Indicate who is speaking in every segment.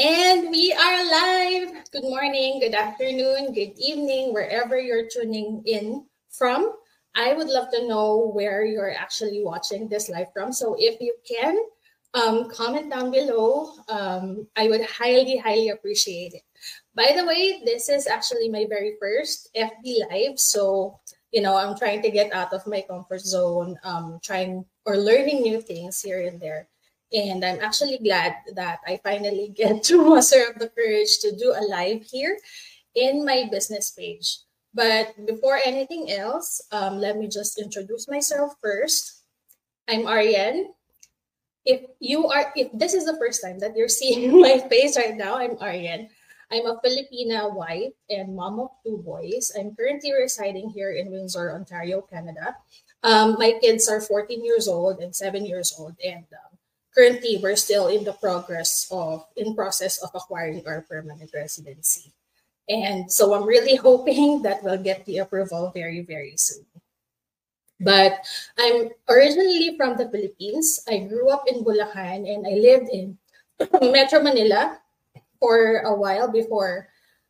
Speaker 1: And we are live. Good morning, good afternoon, good evening, wherever you're tuning in from. I would love to know where you're actually watching this live from. So if you can, comment down below. I would highly, highly appreciate it. By the way, this is actually my very first FB live. So, I'm trying to get out of my comfort zone, trying or learning new things here and there. And I'm actually glad that I finally get to muster up the courage to do a live here in my business page. But before anything else, let me just introduce myself first. I'm Ariane. If this is the first time that you're seeing my face right now, I'm Ariane. I'm a Filipina wife and mom of two boys. I'm currently residing here in Windsor, Ontario, Canada. My kids are 14 years old and 7 years old, and currently we're still in process of acquiring our permanent residency. And so I'm really hoping that we'll get the approval very, very soon. But I'm originally from the Philippines. I grew up in Bulacan and I lived in Metro Manila for a while before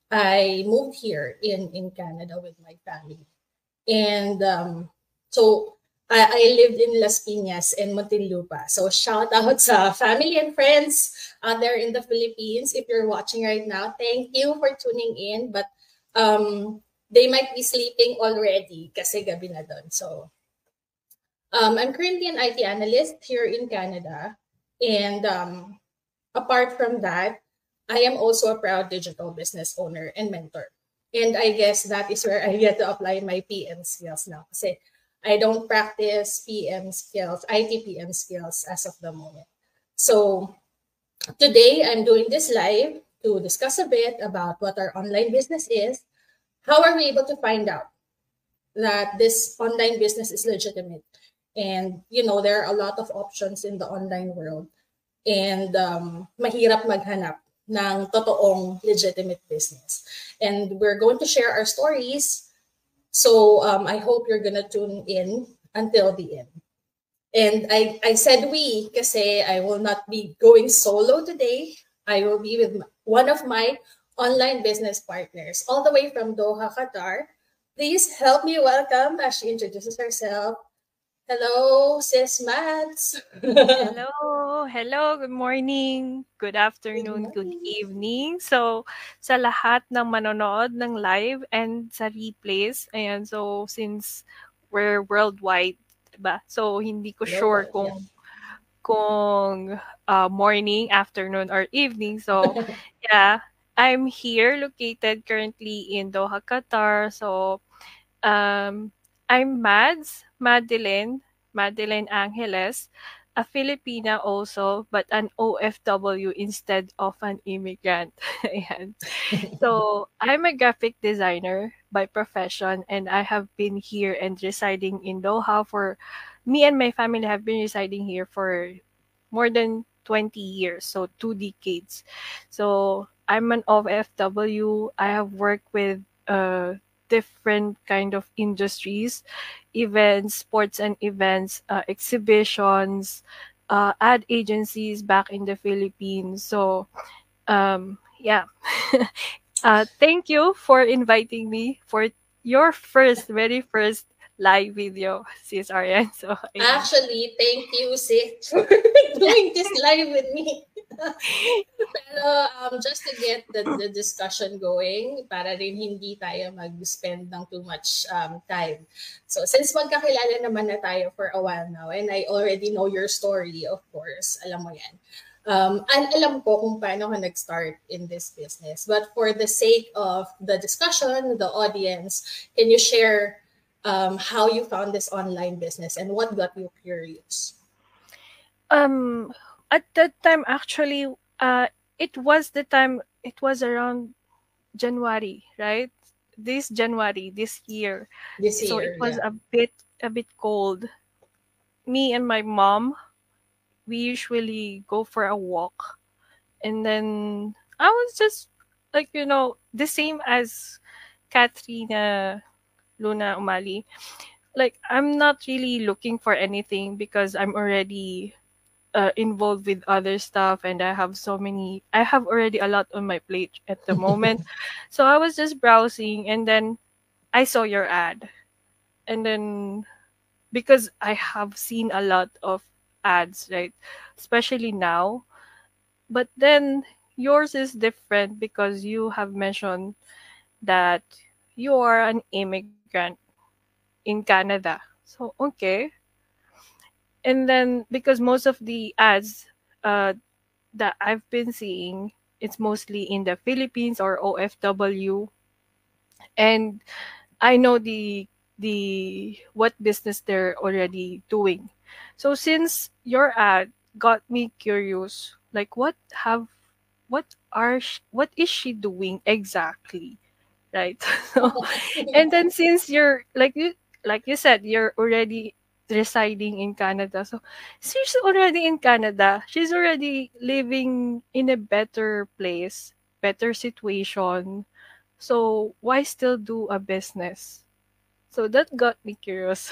Speaker 1: I moved here in Canada with my family. And so I lived in Las Piñas and Muntinlupa. So shout out sa family and friends out there in the Philippines. If you're watching right now, thank you for tuning in. But they might be sleeping already kasi gabi na doon. So I'm currently an IT analyst here in Canada. And apart from that, I am also a proud digital business owner and mentor. And I guess that is where I get to apply my PM skills now. Kasi I don't practice PM skills, IT PM skills as of the moment. So today I'm doing this live to discuss a bit about what our online business is. How are we able to find out that this online business is legitimate? And, there are a lot of options in the online world. And mahirap maghanap ng totoong legitimate business. And we're going to share our stories. So I hope you're gonna tune in until the end. And I said we kasi I will not be going solo today. I will be with one of my online business partners all the way from Doha, Qatar. Please help me welcome as she introduces herself. Hello, Sis Mads.
Speaker 2: Hello, good morning, good afternoon, good evening. So, sa lahat ng manonood ng live and sa replays, ayan, so since we're worldwide, diba? So, hindi ko sure kung morning, afternoon, or evening. So, yeah, I'm here located currently in Doha, Qatar. So, I'm Madeline Angeles, a Filipina also, but an OFW instead of an immigrant. Ayan. So, I'm a graphic designer by profession, and I have been here and residing in Doha for me and my family have been residing here for more than 20 years, so 2 decades. So, I'm an OFW. I have worked with different kind of industries, events, sports and events, exhibitions, ad agencies back in the Philippines. So, yeah. Thank you for inviting me for your very first live video, Sis Ariane. So,
Speaker 1: Actually, thank you, Sis, for doing this live with me. Pero just to get the discussion going, para rin hindi tayo mag-spend ng too much time. So since magkakilala naman na tayo for a while now, and I already know your story, of course, alam mo yan. Alam ko kung paano ka nag-start in this business. But for the sake of the discussion, the audience, can you share how you found this online business and what got you curious?
Speaker 2: At that time, actually, it was around January, right? This January, this year. So it was
Speaker 1: Yeah.
Speaker 2: a bit cold. Me and my mom, we usually go for a walk, and then I was just like, the same as Katrina Luna Umali. Like, I'm not really looking for anything because I'm already involved with other stuff, and I have already a lot on my plate at the moment. So I was just browsing, and then I saw your ad. And then, because I have seen a lot of ads, right? Especially now. But then yours is different because you have mentioned that you are an immigrant in Canada. So, okay. And then, because most of the ads uh, that I've been seeing, it's mostly in the Philippines or OFW. And I know the what business they're already doing. So since your ad got me curious, like what is she doing exactly, right? So, and then since you're like you said, you're already residing in Canada. So she's already in Canada. She's already living in a better place, better situation. So why still do a business? So that got me curious.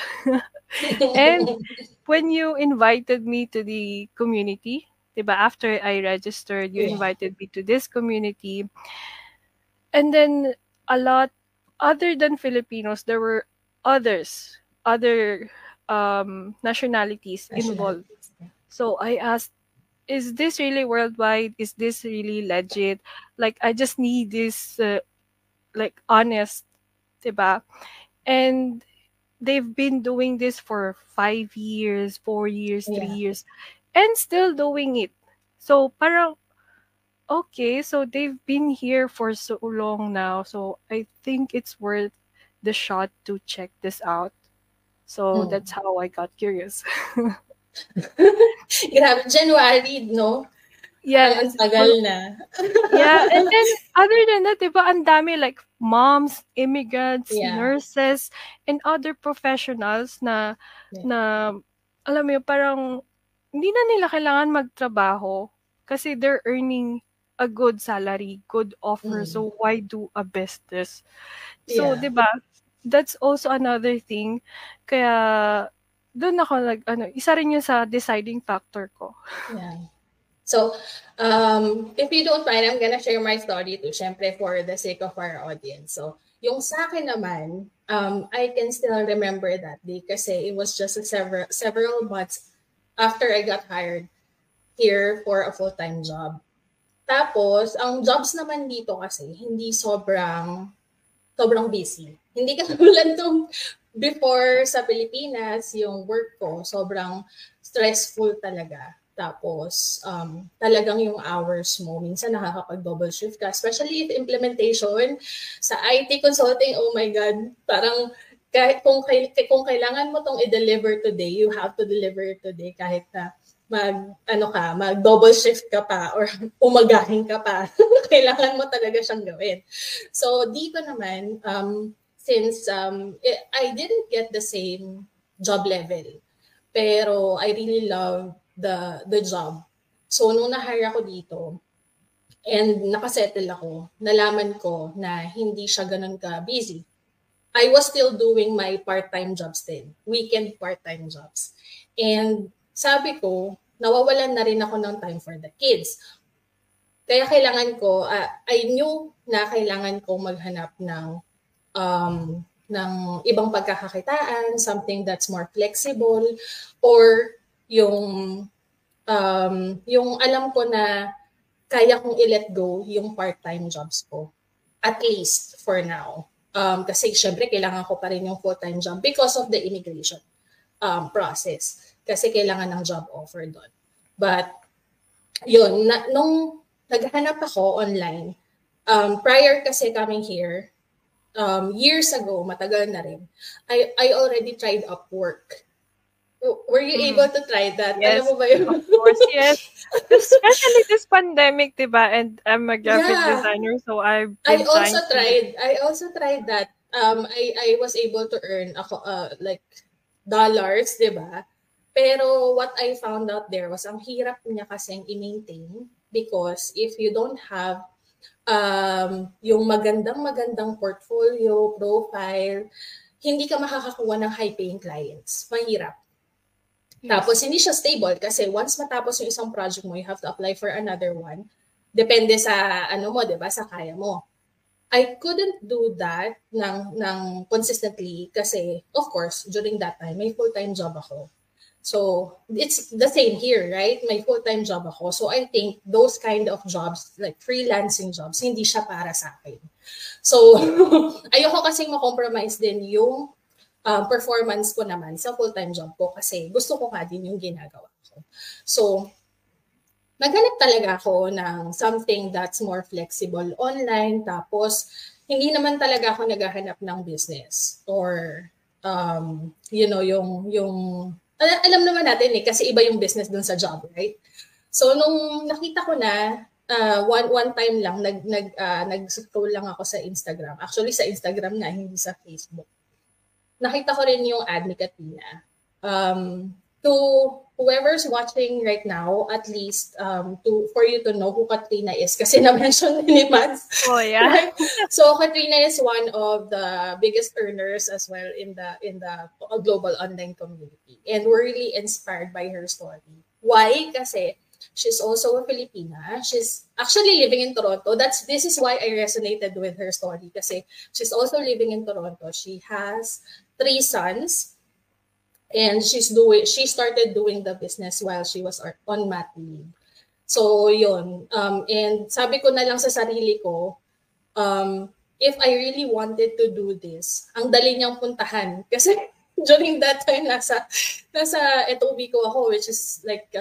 Speaker 2: And when you invited me to the community, diba, after I registered, you
Speaker 1: Yeah.
Speaker 2: invited me to this community. And then a lot, other than Filipinos, there were other nationalities involved.
Speaker 1: Nationalities. Yeah.
Speaker 2: So I asked, is this really worldwide? Is this really legit? Like, I just need this, like, honest, diba? And they've been doing this for 5 years, 4 years, three
Speaker 1: Yeah.
Speaker 2: years, and still doing it. So parang, okay, so they've been here for so long now. So I think it's worth the shot to check this out. So
Speaker 1: Mm.
Speaker 2: that's how I got curious.
Speaker 1: Grabe, January, no? Parang ang
Speaker 2: Yes.
Speaker 1: tagal na.
Speaker 2: Yeah, and then other than that, 'di ba, ang dami, like moms, immigrants,
Speaker 1: Yeah.
Speaker 2: nurses, and other professionals na
Speaker 1: Yeah.
Speaker 2: na alam mo yun, parang hindi na nila kailangan magtrabaho kasi they're earning a good salary, good offer.
Speaker 1: Mm.
Speaker 2: So why do a business? So,
Speaker 1: Yeah.
Speaker 2: 'di ba? That's also another thing. Kaya doon ako isa rin yun sa deciding factor ko.
Speaker 1: Yeah. So, if you don't mind, I'm gonna share my story too, syempre for the sake of our audience. So, yung sa akin naman, I can still remember that day kasi it was just several months after I got hired here for a full-time job. Tapos, ang jobs naman dito kasi, hindi sobrang busy. Hindi katulad nung before sa Pilipinas, yung work ko, sobrang stressful talaga. Tapos, talagang yung hours mo, minsan nakakapag-double shift ka. Especially if implementation sa IT consulting, oh my God, parang kahit kung kailangan mo tong i-deliver today, you have to deliver it today kahit na mag double shift ka pa or umagahin ka pa. Kailangan mo talaga siyang gawin. So dito naman, since I didn't get the same job level, pero I really love the job. So nung na-hire ako dito and nakasettle ako, nalaman ko na hindi siya ganun ka busy. I was still doing my part-time jobs din, weekend part-time jobs. And sabi ko, nawawalan na rin ako ng time for the kids. Kaya kailangan ko, I knew na kailangan ko maghanap ng ibang pagkakakitaan, something that's more flexible, or yung, yung alam ko na kaya kong i-let go yung part-time jobs ko. At least for now. Kasi syempre kailangan ko pa rin yung full-time job because of the immigration process. Kasi kailangan ng job offer doon. But yun, nung naghanap ako online, prior kasi coming here, years ago, matagal na rin, I already tried Upwork. Were you able to try that? Alam
Speaker 2: Yes,
Speaker 1: mo ba yun?
Speaker 2: of course, yes. Especially this pandemic, 'di ba? And I'm a graphic
Speaker 1: Yeah.
Speaker 2: designer, so I've been trying to.
Speaker 1: I also tried that. I was able to earn ako like dollars, 'di ba? Pero what I found out there was ang hirap niya kasing i-maintain because if you don't have yung magandang portfolio, profile, hindi ka makakakuha ng high-paying clients. Mahirap. Tapos,
Speaker 2: Yes.
Speaker 1: hindi siya stable kasi once matapos yung isang project mo, you have to apply for another one. Depende sa, ano mo, di ba, sa kaya mo. I couldn't do that ng consistently kasi, of course, during that time, may full-time job ako. So, it's the same here, right? May full-time job ako. So, I think those kind of jobs, like freelancing jobs, hindi siya para sa akin. So, ayoko kasing ma-compromise din yung performance ko naman sa full-time job ko kasi gusto ko nga din yung ginagawa ko. So, naghanap talaga ako ng something that's more flexible online. Tapos, hindi naman talaga ako naghahanap ng business or, alam naman natin kasi iba yung business dun sa job, right? So, nung nakita ko na, one time lang, nag-scroll lang ako sa Instagram. Actually, sa Instagram nga, hindi sa Facebook. Nakita ko rin yung ad ni Katina. To whoever's watching right now, at least for you to know who Katrina is, kasi na-mention ni Mads.
Speaker 2: Oh, yeah.
Speaker 1: Right? So Katrina is one of the biggest earners as well in the global online community, and we're really inspired by her story. Why? Kasi she's also a Filipina. She's actually living in Toronto. This is why I resonated with her story kasi she's also living in Toronto. She has 3 sons. And she started doing the business while she was on mat leave. So, yun. And sabi ko na lang sa sarili ko, if I really wanted to do this, ang dali niyang puntahan. Kasi during that time, nasa Etobicoke ko ako, which is like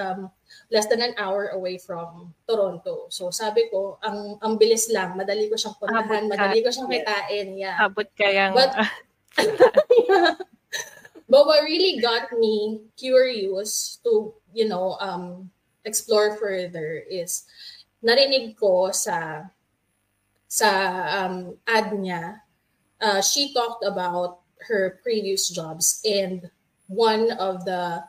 Speaker 1: less than an hour away from Toronto. So, sabi ko, ang bilis lang. Madali ko siyang puntahan. Madali ko siyang kitain. Yeah.
Speaker 2: Abot kayang...
Speaker 1: But what really got me curious to, explore further is narinig ko sa ad niya, she talked about her previous jobs, and one of the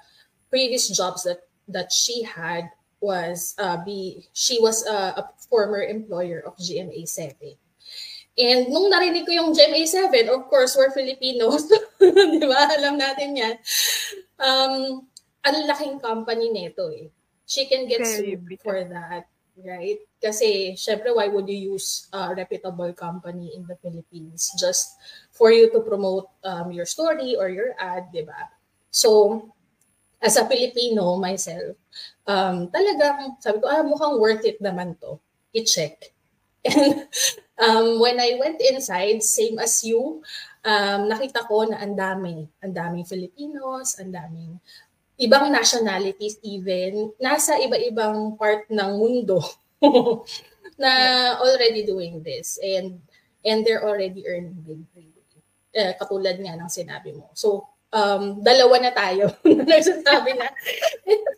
Speaker 1: previous jobs that she had was she was a former employer of GMA7. And nung narinig ko yung GMA7, of course, we're Filipinos. Di ba? Alam natin yan. Ang laking company nito eh. She can get sued for that, right? Kasi, syempre, why would you use a reputable company in the Philippines just for you to promote your story or your ad, di ba? So, as a Filipino myself, talagang sabi ko, mukhang worth it naman to. I-check. And when I went inside, same as you, nakita ko na ang daming Filipinos, ang daming ibang nationalities even, nasa iba-ibang part ng mundo na already doing this. And they're already earning big. Katulad nga ng sinabi mo. So, dalawa na tayo na nagsasabi na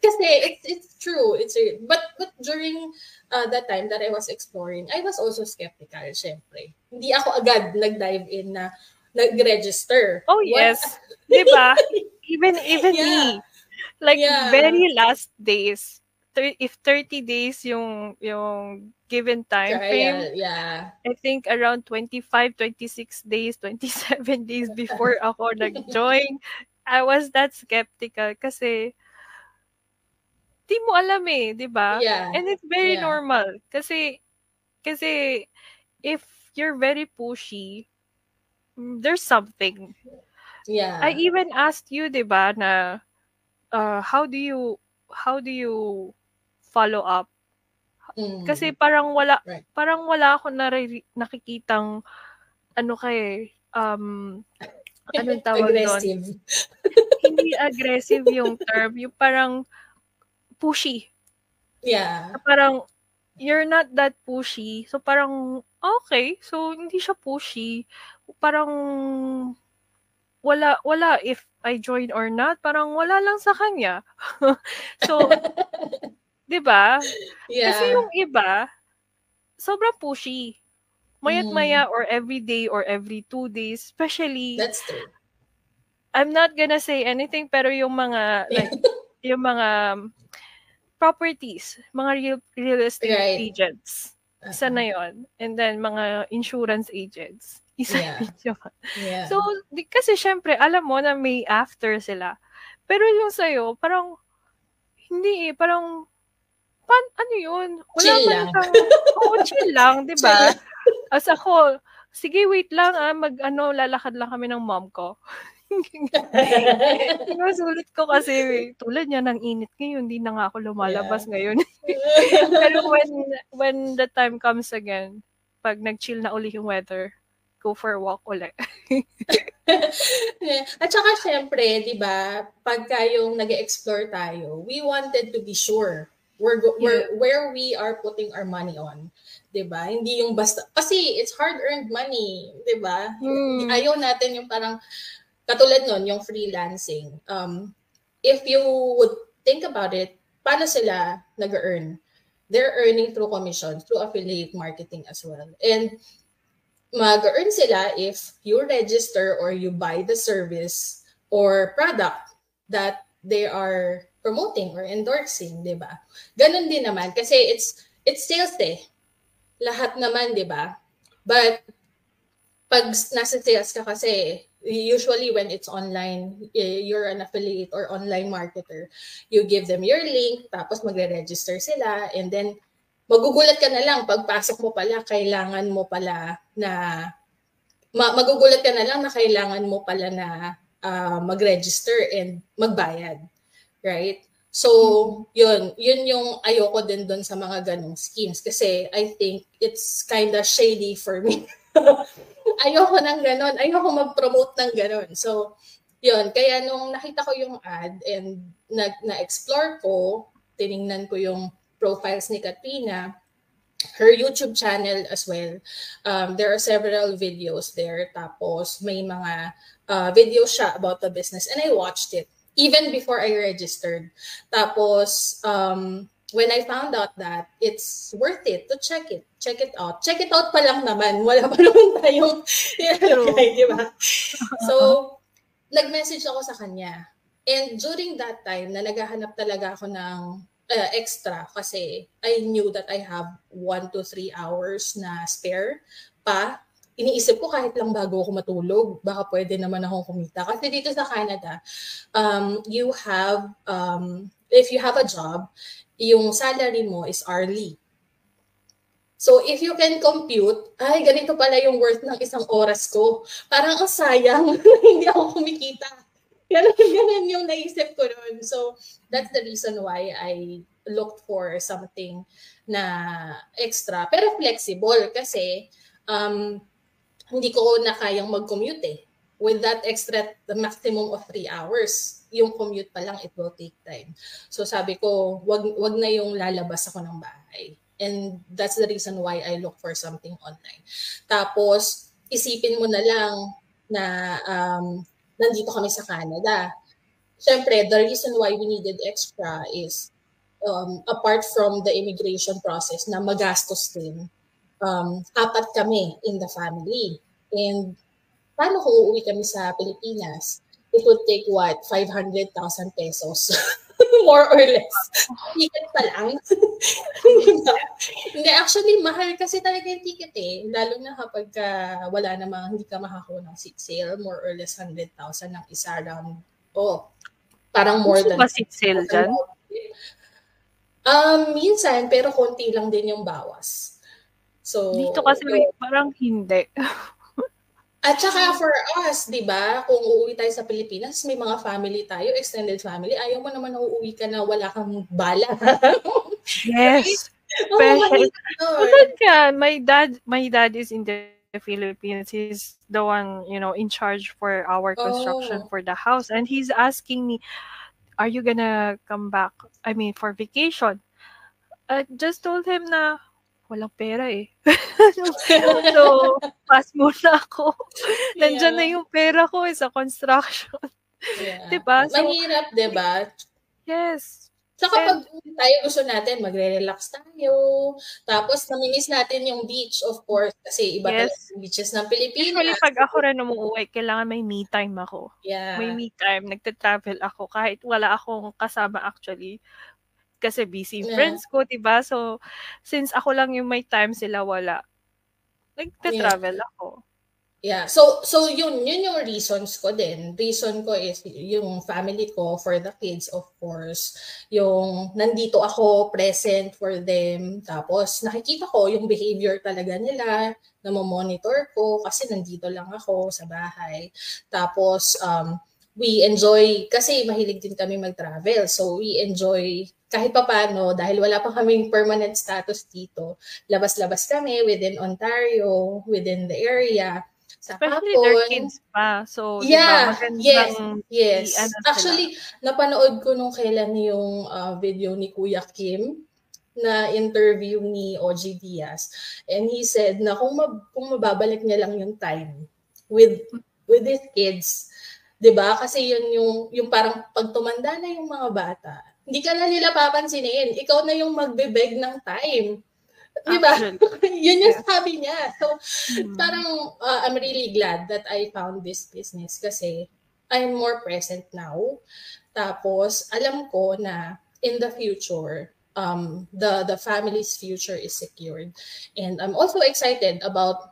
Speaker 1: kasi it's true. But during that time that I was exploring, I was also skeptical, syempre. Hindi ako agad nag-dive in na nag-register.
Speaker 2: Oh, yes. Diba? Even me. Like, very last days. If 30 days yung given time frame, I think around 25, 26 days, 27 days before ako nag-join, I was that skeptical kasi di mo alam eh, di ba?
Speaker 1: Yeah.
Speaker 2: And it's very normal. Kasi if you're very pushy, there's something.
Speaker 1: Yeah.
Speaker 2: I even asked you, di ba, na how do you follow up? Kasi parang wala ako nakikitang anong tawag
Speaker 1: aggressive.
Speaker 2: Doon? Hindi aggressive yung term, yung parang pushy.
Speaker 1: Yeah.
Speaker 2: Parang you're not that pushy. So parang okay, so hindi siya pushy. Parang wala if I join or not, parang wala lang sa kanya. So, 'di ba?
Speaker 1: Yeah.
Speaker 2: Kasi yung iba, sobrang pushy. Mayat-maya or every day or every 2 days, especially.
Speaker 1: That's true.
Speaker 2: I'm not gonna say anything, pero yung mga, like, yung mga properties, mga real estate agents, isa na yun. And then, mga insurance agents, isa yun.
Speaker 1: Yeah.
Speaker 2: So, kasi syempre, alam mo na may after sila. Pero yung sa'yo, parang, hindi eh, parang, ano yun? Wala
Speaker 1: Chill
Speaker 2: man
Speaker 1: lang.
Speaker 2: siyang, oo, chill lang, di
Speaker 1: Chill
Speaker 2: ba?
Speaker 1: lang.
Speaker 2: As ako, sige, wait lang lalakad lang kami ng mom ko. Sinusulit ko kasi tulad niyan ang init ngayon, hindi na nga ako lumalabas
Speaker 1: Yeah.
Speaker 2: ngayon. Pero when the time comes again, 'pag nag-chill na uli yung weather, go for a walk uli.
Speaker 1: At saka siyempre, 'di ba, pagka yung nag-e-explore tayo, we wanted to be sure
Speaker 2: Yeah.
Speaker 1: where we are putting our money on. 'Di ba? Hindi yung basta kasi it's hard-earned money, 'di ba?
Speaker 2: Hmm.
Speaker 1: Ayaw natin yung parang katulad nun, yung freelancing. If you would think about it, paano sila nag-earn? They're earning through commission, through affiliate marketing as well. And mag-earn sila if you register or you buy the service or product that they are promoting or endorsing, di ba? Ganon din naman kasi it's sales eh. Lahat naman, di ba? But pag nasa sales ka kasi, usually when it's online, you're an affiliate or online marketer, you give them your link, tapos magre-register sila, and then magugulat ka na lang pagpasok mo pala, kailangan mo pala na magugulat ka na lang na kailangan mo pala na mag-register and magbayad, right? So, yun yung ayoko din doon sa mga ganong schemes kasi I think it's kind of shady for me. Ayoko ng ganon. Ayoko mag-promote ng ganon. So, yun. Kaya nung nakita ko yung ad and na-explore ko, tiningnan ko yung profiles ni Katrina, her YouTube channel as well. There are several videos there. Tapos may mga videos siya about the business and I watched it even before I registered. Tapos, when I found out that it's worth it to check it out. Check it out pa lang naman. Wala pa naman tayong ilalagay, di ba? So, nag-message ako sa kanya. And during that time, na naghahanap talaga ako ng extra kasi I knew that I have 1 to 3 hours na spare pa. Iniisip ko kahit lang bago ako matulog, baka pwede naman akong kumita. Kasi dito sa Canada, you have, if you have a job, yung salary mo is hourly. So, if you can compute, ay, ganito pala yung worth ng isang oras ko. Parang ang sayang, hindi ako kumikita. Ganun yung naisip ko noon. So, that's the reason why I looked for something na extra. Pero flexible kasi hindi ko na kayang mag-commute eh. With that extra, the maximum of 3 hours, yung commute pa lang, it will take time. So sabi ko, wag na yung lalabas ako ng bahay. And that's the reason why I look for something online. Tapos, isipin mo na lang na nandito kami sa Canada. Siyempre, the reason why we needed extra is apart from the immigration process na magastos din, apat kami in the family. And paano kung uuwi kami sa Pilipinas? It would take what? 500,000 pesos. More or less. Ticket pa lang. Hindi, actually, mahal kasi talaga yung ticket eh. Lalo na kapag wala namang, hindi ka makakuha ng seat sale, more or less 100,000 ang isa around, parang more
Speaker 2: Uso
Speaker 1: than
Speaker 2: ba seat sale dyan?
Speaker 1: Minsan, pero konti lang din yung bawas. So,
Speaker 2: dito kasi parang hindi.
Speaker 1: At saka for us, di ba, kung uuwi tayo sa Pilipinas, may mga family tayo, extended family. Ayaw mo naman na uuwi ka na wala kang bala.
Speaker 2: Yes. Tulad ka, my dad is in the Philippines. He's the one, in charge for our construction for the house. And he's asking me, are you gonna come back? I mean, for vacation? I just told him na, walang pera eh. So, pass muna ako. Nandyan na yung pera ko sa construction.
Speaker 1: Yeah.
Speaker 2: Diba? So,
Speaker 1: mahirap, diba?
Speaker 2: Yes.
Speaker 1: Saka pag tayo gusto natin, magre-relax tayo. Tapos, namimiss natin yung beach, of course, kasi iba talaga yung beaches ng Pilipinas.
Speaker 2: Usually, pag ako rin umuwi, kailangan may me time ako.
Speaker 1: Yeah.
Speaker 2: May me time. Nagta-travel ako kahit wala akong kasama actually. Kasi busy friends ko, diba? So, since ako lang yung may time, sila wala. Nagta-travel ako.
Speaker 1: Yeah. So yun yung reasons ko din. Reason ko is yung family ko for the kids, of course. Yung nandito ako present for them. Tapos nakikita ko yung behavior talaga nila, monitor ko kasi nandito lang ako sa bahay. Tapos we enjoy kasi mahilig din kami mag-travel. So we enjoy kahit papaano dahil wala pa kaming permanent status dito. Labas-labas kami within Ontario, within the area sa
Speaker 2: Especially their
Speaker 1: hapon.
Speaker 2: kids pa. So, 'di ba,
Speaker 1: Yeah, yes,
Speaker 2: magandang
Speaker 1: yes.
Speaker 2: i-ano sila.
Speaker 1: Actually, napanood ko nung kailan yung video ni Kuya Kim na interview ni OG Diaz. And he said na kung mababalik niya lang yung time with his kids, 'di ba? Kasi yun yung parang pag tumanda na yung mga bata, hindi ka na nila papansinin. Ikaw na yung magbe-beg ng time. Di ba?
Speaker 2: Actually,
Speaker 1: Yun yung
Speaker 2: yes.
Speaker 1: sabi niya. So,
Speaker 2: Mm.
Speaker 1: parang I'm really glad that I found this business kasi I'm more present now. Tapos, alam ko na in the future, the family's future is secured. And I'm also excited about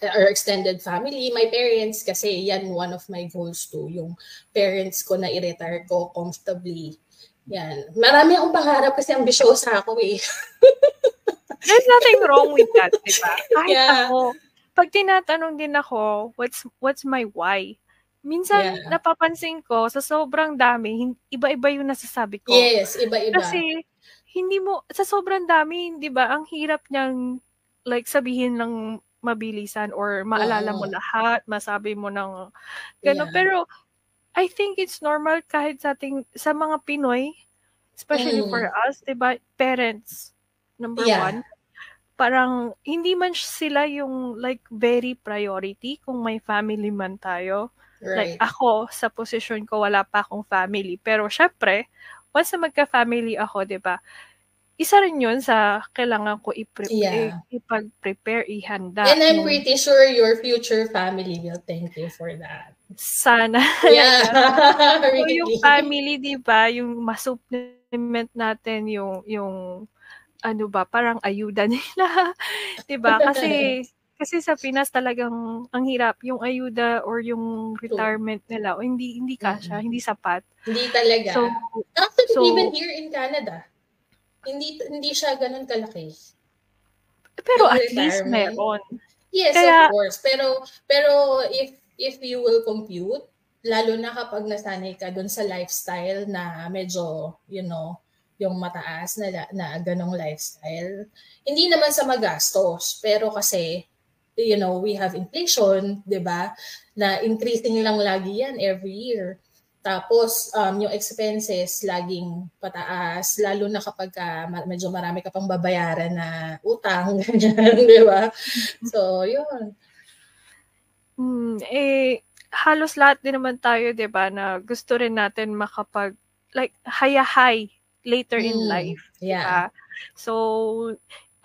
Speaker 1: our extended family, my parents, kasi yan one of my goals too, yung parents ko na i-retire ko comfortably. Yan. Marami akong pangarap kasi ambisyosa ako eh.
Speaker 2: There's nothing wrong with that, 'di ba? Kahit
Speaker 1: Yeah.
Speaker 2: ako, 'pag tinatanong din ako, what's my why? Minsan
Speaker 1: Yeah.
Speaker 2: napapansin ko sa sobrang dami, iba-iba yung nasasabi ko.
Speaker 1: Yes, iba-iba.
Speaker 2: Kasi hindi mo sa sobrang dami, 'di ba, ang hirap niyang like sabihin ng mabilisan or maalala mo
Speaker 1: Oo.
Speaker 2: lahat, masabi mo ng gano'n.
Speaker 1: Yeah.
Speaker 2: Pero I think it's normal kahit sa mga Pinoy, especially for
Speaker 1: Mm.
Speaker 2: us, 'di ba, parents, number
Speaker 1: Yeah.
Speaker 2: one. Parang hindi man sila yung like very priority kung may family man tayo. Like
Speaker 1: Right.
Speaker 2: ako, sa posisyon ko wala pa akong family, pero siyempre once na magka-family ako, 'di ba, isa rin yun sa kailangan ko
Speaker 1: Yeah.
Speaker 2: ipag-prepare, ihanda
Speaker 1: And I'm
Speaker 2: yung
Speaker 1: pretty sure your future family will thank you for that.
Speaker 2: sana
Speaker 1: Yeah.
Speaker 2: yes. So yung
Speaker 1: Really.
Speaker 2: family, 'di ba, yung ma-supplement natin yung ano ba, parang ayuda nila, 'di ba? Kasi sa Pinas talagang ang hirap yung ayuda or yung
Speaker 1: True.
Speaker 2: retirement nila o hindi kasya,
Speaker 1: Mm-mm.
Speaker 2: hindi sapat.
Speaker 1: Hindi talaga.
Speaker 2: So
Speaker 1: Actually, even
Speaker 2: so
Speaker 1: here in Canada, hindi siya ganun kalaki.
Speaker 2: pero
Speaker 1: Yung
Speaker 2: at least
Speaker 1: retirement.
Speaker 2: meron.
Speaker 1: Yes, of
Speaker 2: Kaya
Speaker 1: course. Pero if you will compute, lalo na kapag nasanay ka dun sa lifestyle na medyo, yung mataas na ganong lifestyle, hindi naman sa magastos, pero kasi, we have inflation, 'di ba? Na increasing lang lagi yan every year. Tapos, yung expenses laging pataas, lalo na kapag medyo marami ka pang babayaran na utang, ganyan, di ba? So, yun.
Speaker 2: halos lahat din naman tayo 'di ba, na gusto rin natin like hayahay later in life, 'di
Speaker 1: Yeah.
Speaker 2: ba? So,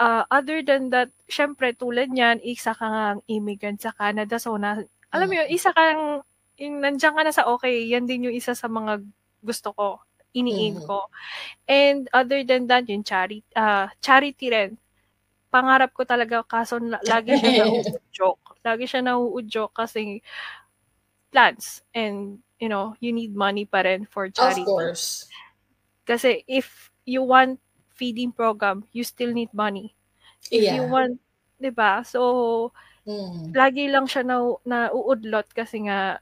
Speaker 2: other than that, siyempre tulad niyan, isa ka ngang immigrant sa Canada, so alam mo yun,
Speaker 1: Mm.
Speaker 2: isa kang yung nandiyan ka na sa okay, yan din yung isa sa mga gusto ko, ini-aim
Speaker 1: Mhm.
Speaker 2: ko. And other than that, yung charity rin. Pangarap ko talaga kaso lagi siya nauudyok. Lagi siya nauudyok kasi plans and you need money pa rin for
Speaker 1: Of
Speaker 2: charity.
Speaker 1: course.
Speaker 2: Kasi if you want feeding program, you still need money. If you
Speaker 1: Yeah.
Speaker 2: want, 'di ba? So
Speaker 1: Mm.
Speaker 2: lagi lang siya nauudlot kasi nga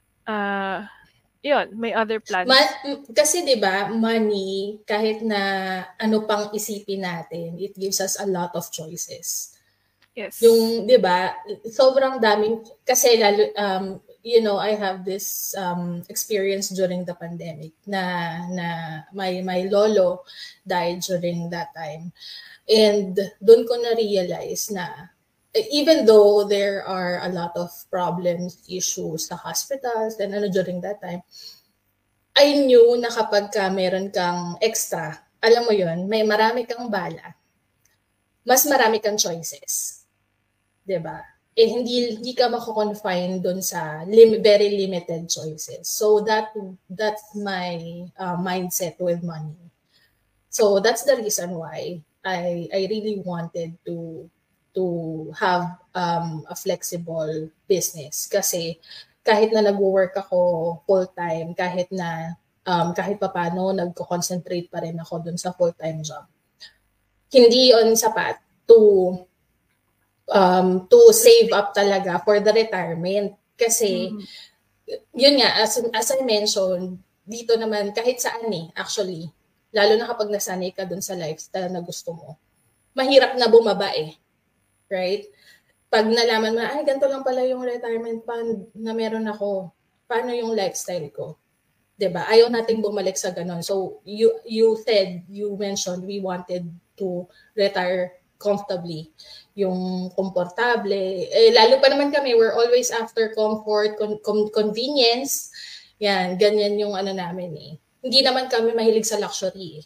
Speaker 2: yun, may other plans.
Speaker 1: Kasi 'di ba, money kahit na ano pang isipin natin, it gives us a lot of choices.
Speaker 2: Yes.
Speaker 1: Yung 'di ba, sobrang daming kasi lalo I have this experience during the pandemic na my lolo died during that time. And doon ko na realize na even though there are a lot of problems, issues sa hospitals and during that time, I knew na kapag meron kang extra, alam mo yun, may marami kang bala, mas marami kang choices. 'Di ba? Hindi ka mako-confine doon sa very limited choices. So that's my mindset with money. So that's the reason why I really wanted to to have a flexible business. Kasi kahit na nag-work ako full-time, kahit papano, nagko-concentrate pa rin ako dun sa full-time job. Hindi yun sapat to save up talaga for the retirement. Kasi, yun nga, as I mentioned, dito naman, kahit saan actually, lalo na kapag nasanay ka dun sa lifestyle na gusto mo, mahirap na bumaba right? Pag nalaman mo, ay, ganito lang pala yung retirement fund na meron ako, paano yung lifestyle ko? 'Di ba? Ayaw nating bumalik sa ganun. So, you mentioned we wanted to retire comfortably. Yung komportable. Lalo pa naman kami, we're always after comfort, convenience. Yan, ganyan yung namin Hindi naman kami mahilig sa luxury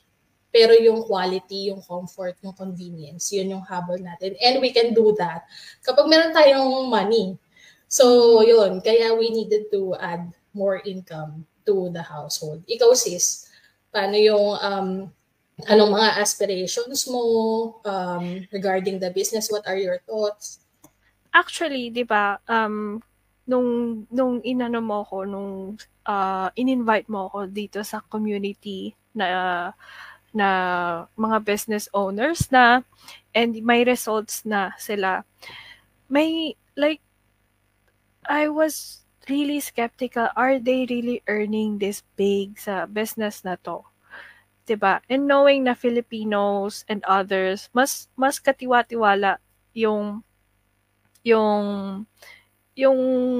Speaker 1: Pero yung quality, yung comfort, yung convenience, yun yung habol natin. And we can do that kapag meron tayong money. So, yun. Kaya we needed to add more income to the household. Ikaw, sis, paano yung, anong mga aspirations mo regarding the business? What are your thoughts?
Speaker 2: Actually, di ba, nung inano mo ko, in-invite mo ako dito sa community na mga business owners na and may results na sila. May like I was really skeptical, are they really earning this big sa business na to? 'Di ba? And knowing na Filipinos and others mas katiwa-tiwala yung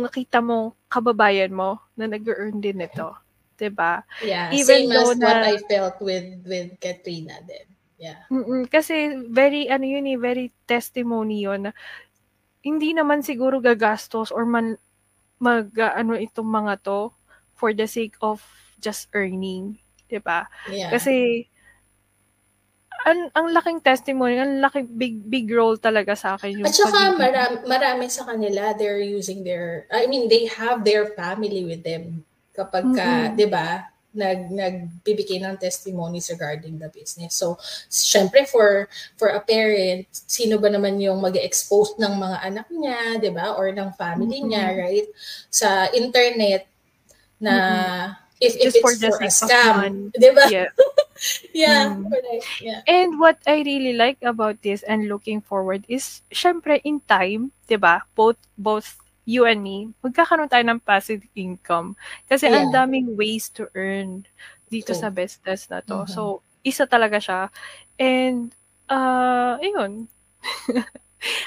Speaker 2: nakita mo kababayan mo na nag-earn din ito. 'Di ba?
Speaker 1: Yeah, even same as what I felt with Katrina din. Yeah.
Speaker 2: Kasi very very testimony yun na hindi naman siguro gagastos or itong mga to for the sake of just earning, 'di ba?
Speaker 1: Yeah.
Speaker 2: Kasi ang laking testimony, ang laking big role talaga sa akin yung
Speaker 1: At saka marami sa kanila, they're using they have their family with them. Kapag 'di ba, nagbibigay ng testimonies regarding the business. So, syempre for a parent, sino ba naman yung mag-expose ng mga anak niya, 'di ba, or ng family niya, right? Sa internet na if it's for a scam, 'di ba?
Speaker 2: Yeah.
Speaker 1: Yeah, correct. Yeah.
Speaker 2: And what I really like about this and looking forward is, syempre in time, 'di ba? Both you and me, magkakaroon tayo ng passive income. Kasi ang daming ways to earn dito sa business na to. So, isa talaga siya. And, yun.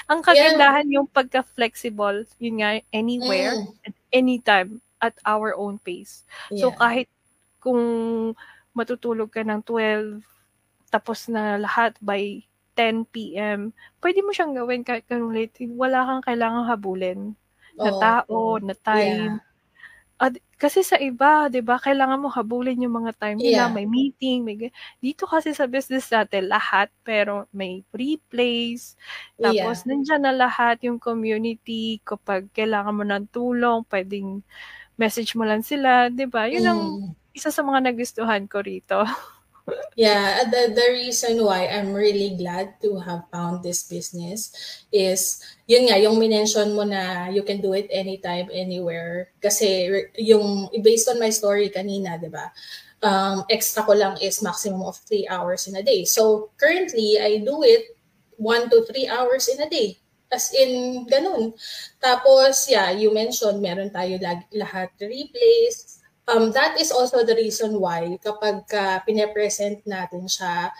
Speaker 2: Ang kagandahan yung pagka-flexible, yun nga, anywhere, at anytime, at our own pace. So, kahit kung matutulog ka ng 12, tapos na lahat by 10 p.m., pwede mo siyang gawin kahit ganun late. Wala kang kailangang habulin na tao, na time. Kasi sa iba, 'di ba, kailangan mo habulin yung mga time nila, may meeting, dito kasi sa business natin lahat, pero may free place. Tapos nandiyan na lahat yung community, kapag kailangan mo ng tulong, pwedeng message mo lang sila, 'di ba? Yun ang isa sa mga nagustuhan ko rito.
Speaker 1: Yeah, the reason why I'm really glad to have found this business is, yun nga, yung minention mo na you can do it anytime, anywhere. Kasi yung, based on my story kanina, di ba? Extra ko lang is maximum of 3 hours in a day. So, currently, I do it 1 to 3 hours in a day. As in, ganun. Tapos, yeah, you mentioned, meron tayo lahat replays. That is also the reason why kapag pine-present natin siya,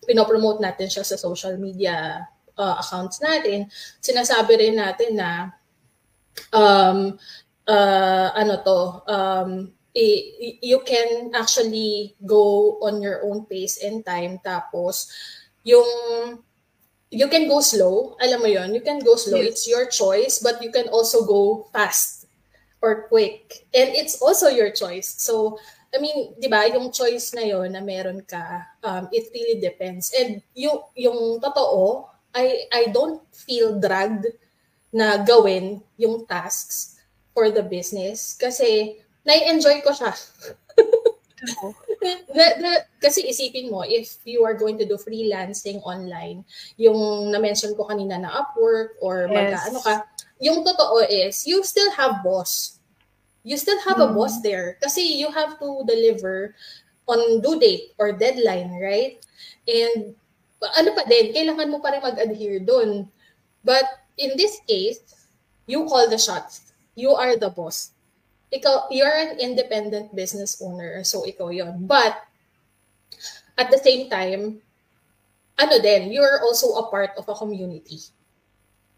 Speaker 1: pinopromote natin siya sa social media accounts natin, sinasabi rin natin na you can actually go on your own pace and time. Tapos, you can go slow. Alam mo yon, you can go slow. Yes. It's your choice, but you can also go fast or quick. And it's also your choice. So, I mean, di ba, yung choice na yon na meron ka, it really depends. And yung totoo, I don't feel dragged na gawin yung tasks for the business kasi nai-enjoy ko siya. Kasi isipin mo, if you are going to do freelancing online, yung na-mention ko kanina na Upwork or mag-ano
Speaker 2: Yes.
Speaker 1: ka, yung totoo is, you still have boss. You still have a boss there. Kasi you have to deliver on due date or deadline, right? And ano pa din, kailangan mo pa rin mag-adhere dun. But in this case, you call the shots. You are the boss. You're an independent business owner, so ikaw yon. But at the same time, ano din, you're also a part of a community.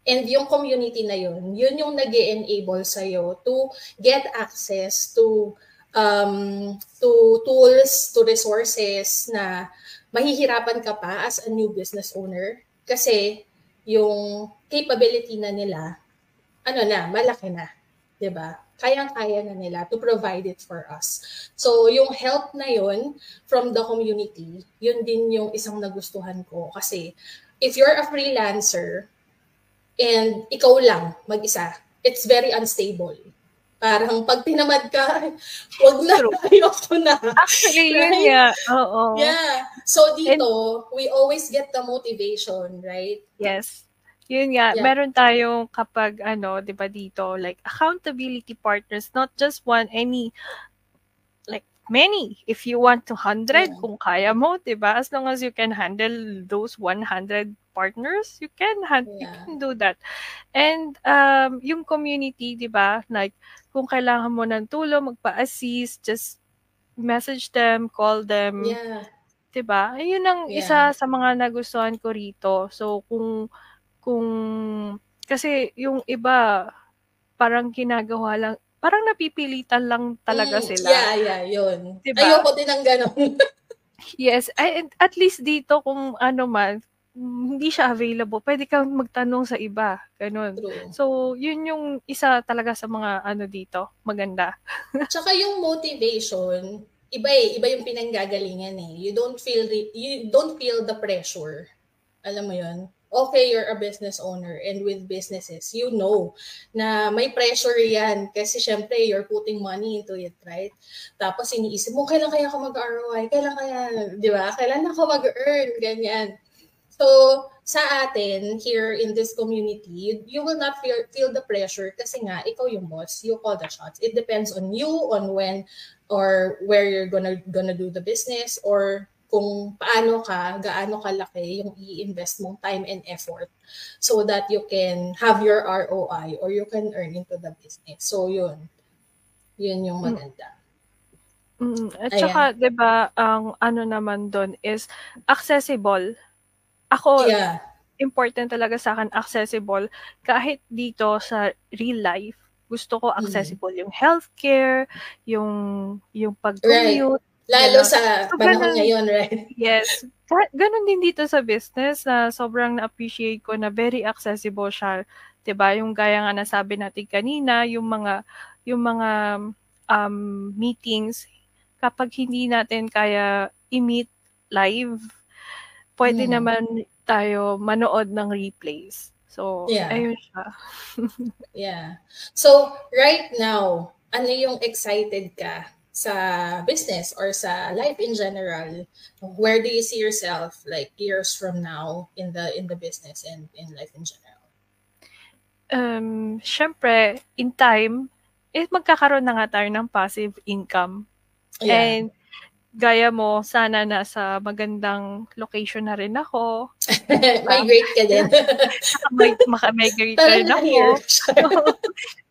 Speaker 1: And yung community na yun yung nag-e-enable sa'yo to get access to tools, to resources na mahihirapan ka pa as a new business owner kasi yung capability na nila, malaki na. 'Di ba? Kayang-kaya na nila to provide it for us. So, yung help na yun from the community, yun din yung isang nagustuhan ko. Kasi, if you're a freelancer, and ikaw lang, mag-isa, it's very unstable. Parang pag tinamad ka, wag na, ayoko na.
Speaker 2: Actually, yun
Speaker 1: right?
Speaker 2: nga. Oo.
Speaker 1: Yeah. So dito, we always get the motivation, right?
Speaker 2: Yes. Yun nga,
Speaker 1: Yeah.
Speaker 2: meron tayong kapag 'di ba dito, like accountability partners, not just one, like many. If you want 200, kung kaya mo, 'di ba? As long as you can handle those 100 partners, you can do that. And yung community, 'di ba? Like kung kailangan mo ng tulong, magpa-assist, just message them, call them.
Speaker 1: Yeah.
Speaker 2: 'Di ba? Ayun ang isa sa mga nagustuhan ko rito. So kung kasi yung iba parang ginagawa lang, parang napipilitan lang talaga sila.
Speaker 1: Yeah, yun.
Speaker 2: Diba?
Speaker 1: Ayoko din ng ganun.
Speaker 2: Yes, at least dito kung ano man, hindi siya available, pwede kang magtanong sa iba, ganun.
Speaker 1: True.
Speaker 2: So, yun yung isa talaga sa mga dito, maganda.
Speaker 1: Tsaka yung motivation, iba yung pinanggagalingan eh. You don't feel the pressure. Alam mo yun? Okay, you're a business owner, and with businesses, you know na may pressure yan kasi syempre you're putting money into it, right? Tapos iniisip mo, kailan kaya ako mag-ROI? Kailan kaya, di ba? Kailan ako mag-earn? Ganyan. So, sa atin, here in this community, you will not feel the pressure kasi nga, ikaw yung boss, you call the shots. It depends on you, on when or where you're gonna do the business, or kung gaano kalaki yung i-invest mong time and effort so that you can have your ROI or you can earn into the business. So, yun. Yun yung maganda.
Speaker 2: At saka, 'di ba, ang naman doon is accessible. Ako, important talaga sa akin accessible. Kahit dito sa real life, gusto ko accessible yung healthcare, yung pag-commute.
Speaker 1: Right. Lalo sa panahon ngayon, right?
Speaker 2: Yes. Ganun din dito sa business na sobrang na-appreciate ko na very accessible siya. 'Di ba? Yung gaya nga nasabi natin kanina, yung mga meetings, kapag hindi natin kaya i-meet live, pwede naman tayo manood ng replays. So, ayun siya.
Speaker 1: Yeah. So, right now, ano yung excited ka sa business or sa life in general? Where do you see yourself like years from now in the business and in life in general?
Speaker 2: Syempre, in time, magkakaroon na nga tayo ng passive income. And gaya mo, sana nasa magandang location na rin ako.
Speaker 1: Migrate ka din.
Speaker 2: Maka-migrate ka rin ako.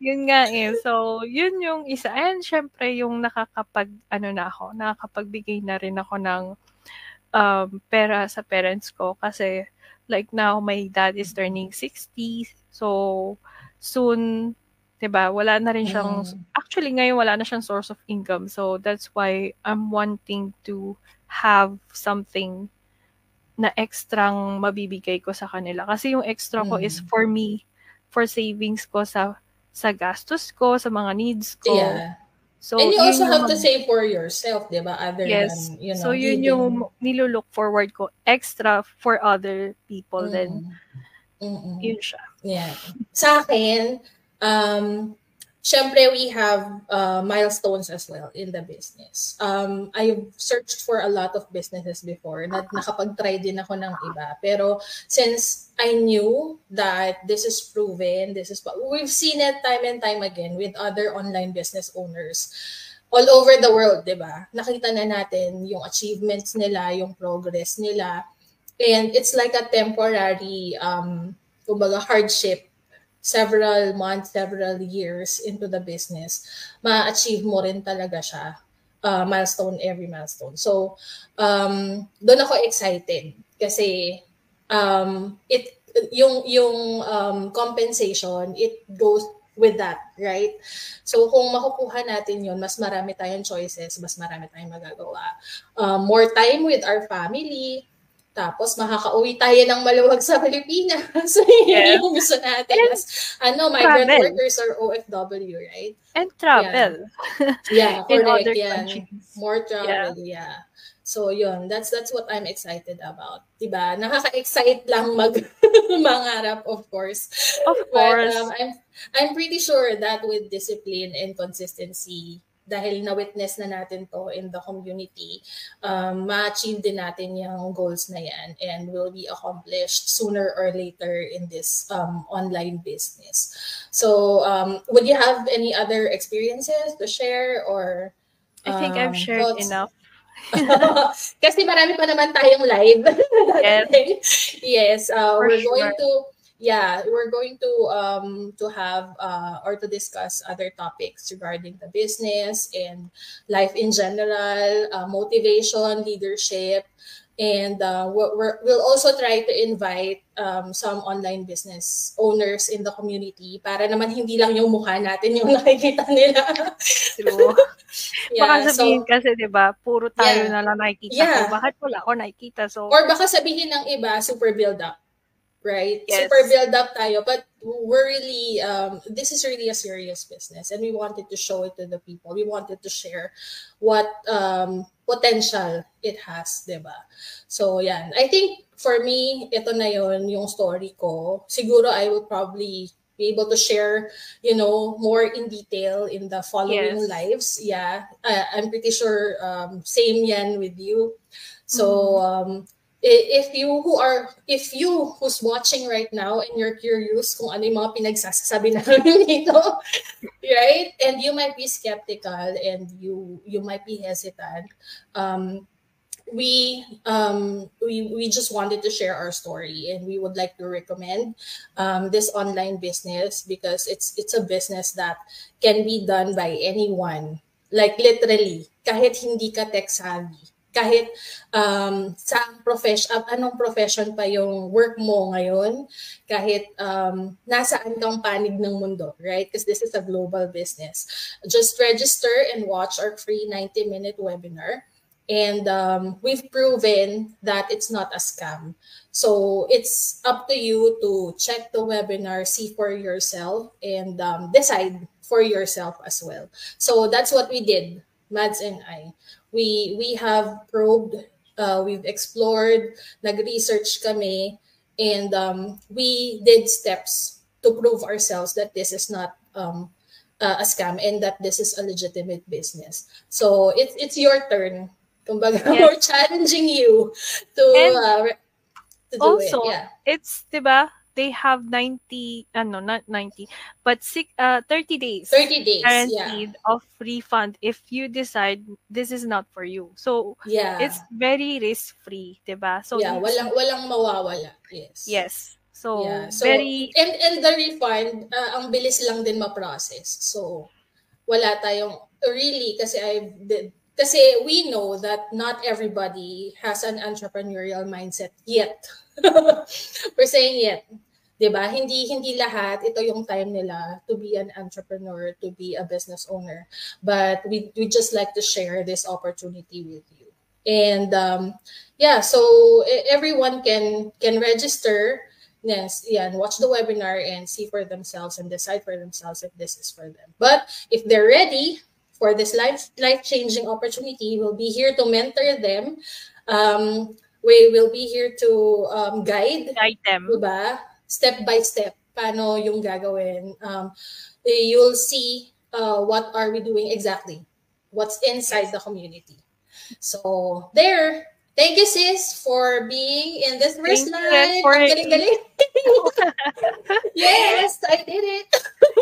Speaker 2: Yun nga eh. So, yun yung isa. And syempre, yung nakakapagbigay na rin ako ng pera sa parents ko. Kasi, like now, my dad is turning 60. So, soon, 'di ba? Wala na rin siyang actually ngayon wala na siyang source of income. So that's why I'm wanting to have something na extrang mabibigay ko sa kanila. Kasi yung extra ko is for me, for savings ko sa gastos ko, sa mga needs ko.
Speaker 1: Yeah. So, and you also have to save for yourself, 'di ba? Other than,
Speaker 2: so yun yung nilulook forward ko extra for other people then. Yun siya.
Speaker 1: Yeah. Sa akin, syempre, we have milestones as well in the business. I've searched for a lot of businesses before. Nakapag-try din ako ng iba. Pero since I knew that this is proven, we've seen it time and time again with other online business owners all over the world, di ba? Nakita na natin yung achievements nila, yung progress nila. And it's like a temporary, kumbaga, hardship several months, several years into the business, ma-achieve mo rin talaga siya. Milestone, every milestone. So, doon ako excited kasi yung compensation, it goes with that, right? So, kung makukuha natin yun, mas marami tayong choices, mas marami tayong magagawa. More time with our family, tapos makakauwi tayo ng maluwag sa Pilipinas. So, yun yung gusto natin as migrant workers or OFW, right?
Speaker 2: And travel.
Speaker 1: Yeah,
Speaker 2: in
Speaker 1: correct.
Speaker 2: other
Speaker 1: Yan.
Speaker 2: countries.
Speaker 1: More travel, yeah. So, yun. That's what I'm excited about. Diba? Nakaka-excite lang mangarap, of course.
Speaker 2: Of course.
Speaker 1: But I'm pretty sure that with discipline and consistency, dahil na-witness na natin to in the community, ma-achieve din natin yung goals na yan and will be accomplished sooner or later in this online business. So, would you have any other experiences to share or
Speaker 2: I think I've shared enough.
Speaker 1: Kasi marami pa naman tayong live. Yes. We're going to have or to discuss other topics regarding the business and life in general, motivation, leadership, and we'll also try to invite some online business owners in the community para naman hindi lang yung mukha natin yung nakikita nila.
Speaker 2: True. Baka sabihin kasi, di ba, puro tayo na lang nakikita ko. Bakit wala ako nakikita? So,
Speaker 1: or baka sabihin ng iba, super build up. Right?
Speaker 2: Yes.
Speaker 1: Super build up tayo. But we're really, this is really a serious business and we wanted to show it to the people. We wanted to share what potential it has, diba? So, yan. I think for me, ito na yun, yung story ko. Siguro I will probably be able to share, more in detail in the following lives. Yeah. I'm pretty sure same yan with you. So, if you who's watching right now and you're curious kung ano yung mga pinagsasabi namin dito, right? And you might be skeptical and you might be hesitant. We just wanted to share our story and we would like to recommend this online business because it's a business that can be done by anyone. Like literally, kahit hindi ka tech savvy. Kahit sa anong profession pa yung work mo ngayon, kahit nasaan kang panig ng mundo, right? Because this is a global business. Just register and watch our free 90-minute webinar. And we've proven that it's not a scam. So it's up to you to check the webinar, see for yourself, and decide for yourself as well. So that's what we did, Mads and I. We have probed, we've explored, nag-research kami, and we did steps to prove ourselves that this is not a scam and that this is a legitimate business. So it's your turn. Kumbaga, we're challenging you to do
Speaker 2: also,
Speaker 1: it. Yeah.
Speaker 2: It's, diba, they have 90, not 90, but 30 days.
Speaker 1: 30 days,
Speaker 2: guaranteed of refund if you decide this is not for you. So, it's very risk-free, diba? So,
Speaker 1: walang mawawala. Yes.
Speaker 2: Yes. So,
Speaker 1: very... And the refund, ang bilis lang din ma-process. So, wala tayong... Really, kasi we know that not everybody has an entrepreneurial mindset yet. We're saying yet. Diba? Hindi lahat, ito yung time nila to be an entrepreneur, to be a business owner. But we just like to share this opportunity with you. And so everyone can register. Yes, and watch the webinar and see for themselves and decide for themselves if this is for them. But if they're ready for this life-changing opportunity, we'll be here to mentor them. We will be here to guide
Speaker 2: them.
Speaker 1: Diba? Step by step paano yung gagawin. You'll see what are we doing exactly, what's inside the community. So there. Thank you, sis, for being in this first
Speaker 2: Thank you rin
Speaker 1: live.
Speaker 2: for
Speaker 1: Ang galing-galing. Yes, I did it.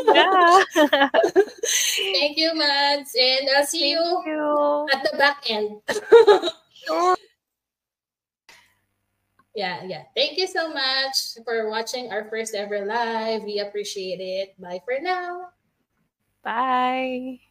Speaker 2: yeah.
Speaker 1: Thank you, Mads. And I'll see
Speaker 2: Thank
Speaker 1: you
Speaker 2: you.
Speaker 1: at the back end.
Speaker 2: Sure.
Speaker 1: Yeah. Thank you so much for watching our first ever live. We appreciate it. Bye for now.
Speaker 2: Bye.